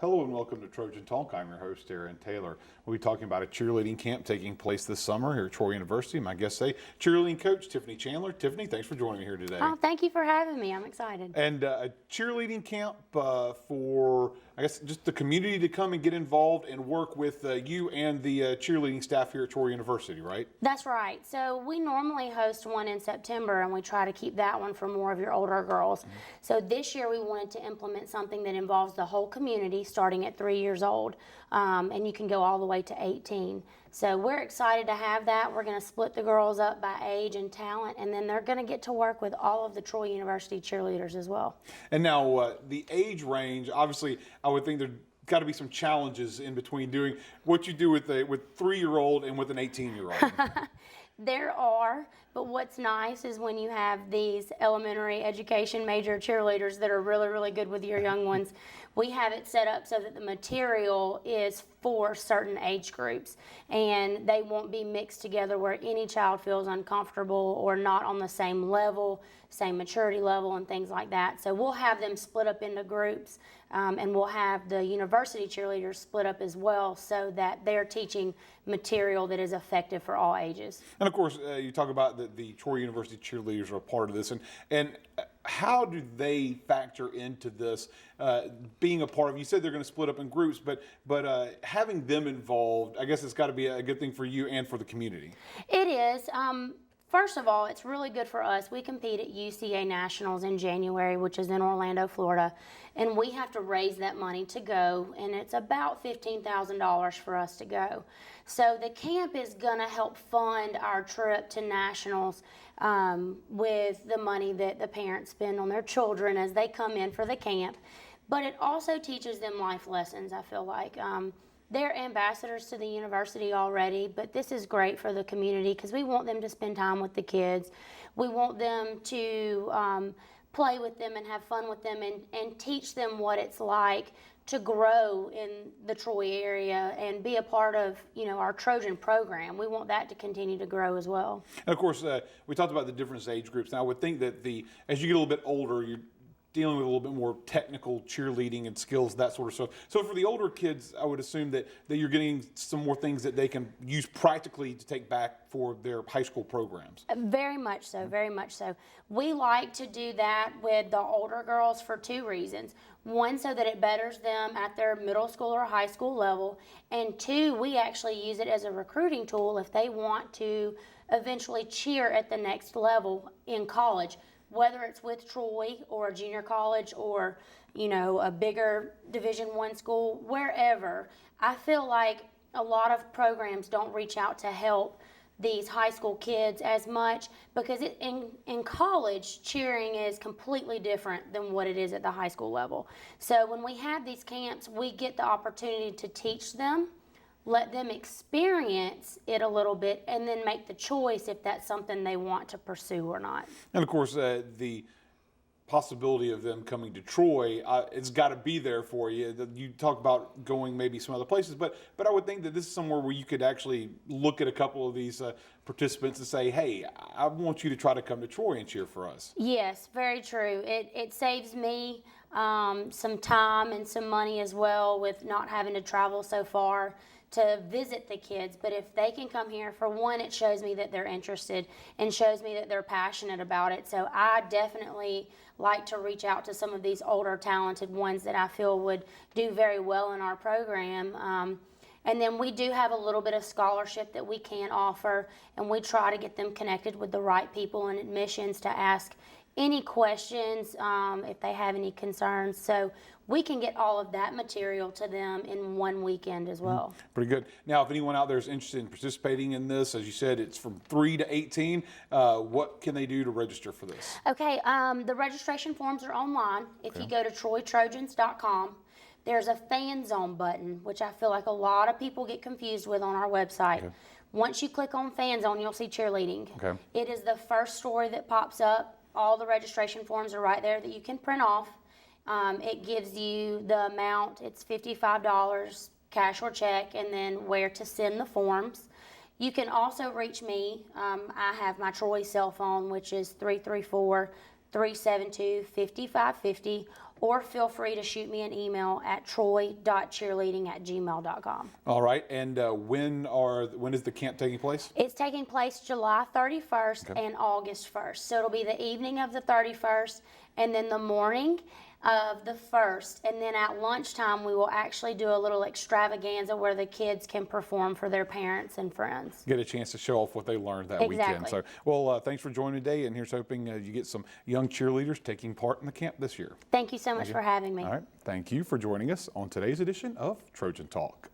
Hello and welcome to Trojan Talk. I'm your host, Aaron Taylor. We'll be talking about a cheerleading camp taking place this summer here at Troy University. My guest today, cheerleading coach Tiffany Chandler. Tiffany, thanks for joining me here today. Oh, thank you for having me. I'm excited. And a cheerleading camp for, I guess, just the community to come and get involved and work with you and the cheerleading staff here at Troy University, right? That's right. So we normally host one in September, and we try to keep that one for more of your older girls. Mm-hmm. So this year we wanted to implement something that involves the whole community, starting at 3 years old, and you can go all the way to 18. So we're excited to have that. We're going to split the girls up by age and talent, and then they're going to get to work with all of the Troy University cheerleaders as well. And now the age range, obviously, I would think there's got to be some challenges in between doing what you do with 3-year-old and with an 18-year-old. There are, but what's nice is when you have these elementary education major cheerleaders that are really, really good with your young ones, we have it set up so that the material is for certain age groups, and they won't be mixed together where any child feels uncomfortable or not on the same level, same maturity level and things like that. So we'll have them split up into groups, and we'll have the university cheerleaders split up as well so that they're teaching material that is effective for all ages. And of course, you talk about the Troy University cheerleaders are a part of this, and how do they factor into this being a part of? You said they're going to split up in groups, but having them involved, I guess it's got to be a good thing for you and for the community. It is. First of all, it's really good for us. We compete at UCA Nationals in January, which is in Orlando, Florida, and we have to raise that money to go, and it's about $15,000 for us to go. So the camp is going to help fund our trip to Nationals with the money that the parents spend on their children as they come in for the camp. But it also teaches them life lessons, I feel like. They're ambassadors to the university already, but this is great for the community because we want them to spend time with the kids. We want them to play with them and have fun with them and teach them what it's like to grow in the Troy area and be a part of, our Trojan program. We want that to continue to grow as well. And of course, we talked about the different age groups. Now, I would think that as you get a little bit older, you're dealing with a little bit more technical cheerleading and skills, that sort of stuff. So for the older kids, I would assume that you're getting some more things that they can use practically to take back for their high school programs. Very much so, very much so. We like to do that with the older girls for 2 reasons. 1, so that it betters them at their middle school or high school level, and 2, we actually use it as a recruiting tool if they want to eventually cheer at the next level in college, whether it's with Troy or a junior college or, a bigger Division I school, wherever. I feel like a lot of programs don't reach out to help these high school kids as much because in college, cheering is completely different than what it is at the high school level. So when we have these camps, we get the opportunity to teach them, let them experience it a little bit, and then make the choice if that's something they want to pursue or not. And of course, the possibility of them coming to Troy, it's got to be there for you. You talk about going maybe some other places, but I would think that this is somewhere where you could actually look at a couple of these participants and say, hey, I want you to try to come to Troy and cheer for us. Yes, very true. It saves me some time and some money as well with not having to travel so far to visit the kids. But if they can come here, for one, it shows me that they're interested and shows me that they're passionate about it. So I definitely like to reach out to some of these older talented ones that I feel would do very well in our program. And then we do have a little bit of scholarship that we can offer, and we try to get them connected with the right people in admissions to ask any questions if they have any concerns. So we can get all of that material to them in one weekend as well. Pretty good. Now, if anyone out there is interested in participating in this, as you said, it's from 3 to 18. What can they do to register for this? Okay, the registration forms are online. If you go to TroyTrojans.com, there's a fan zone button, which I feel like a lot of people get confused with on our website. Okay. Once you click on fan zone, you'll see cheerleading. Okay. It is the first story that pops up. All the registration forms are right there that you can print off. It gives you the amount. It's $55, cash or check, and then where to send the forms. You can also reach me. I have my Troy cell phone, which is 334-372-5550, or feel free to shoot me an email at troy.cheerleading@gmail.com. All right, and when is the camp taking place? It's taking place July 31st and August 1st. So it'll be the evening of the 31st and then the morning of the 1st. And then at lunchtime, we will actually do a little extravaganza where the kids can perform for their parents and friends. Get a chance to show off what they learned that weekend. So, well, thanks for joining me today, and here's hoping you get some young cheerleaders taking part in the camp this year. Thank you so much for having me. All right, thank you for joining us on today's edition of Trojan Talk.